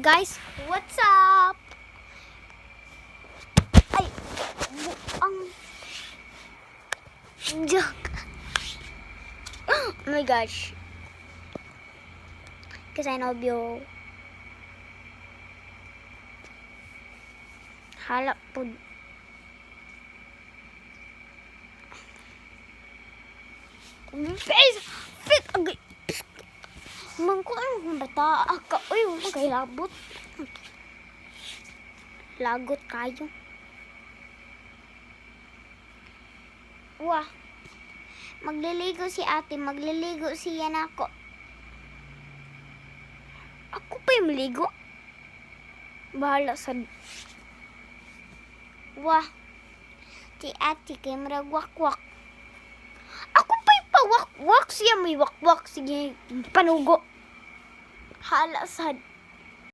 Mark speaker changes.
Speaker 1: Guys, what's up? Ay, ang joke. Oh my gosh. Because I know you. Hala po. Face! Fit! Agay! Mangko ang bata ka. Uy, magay labot. Lagot kayo. Wah. Magliligo si ate. Magliligo siya na ako. Ako pa yung maligo? Bahala sa... Wah. Si ate kay maragwakwak. Ako pa yung pawakwak. Siya may wakwak. Sige, panugo. Hala sad.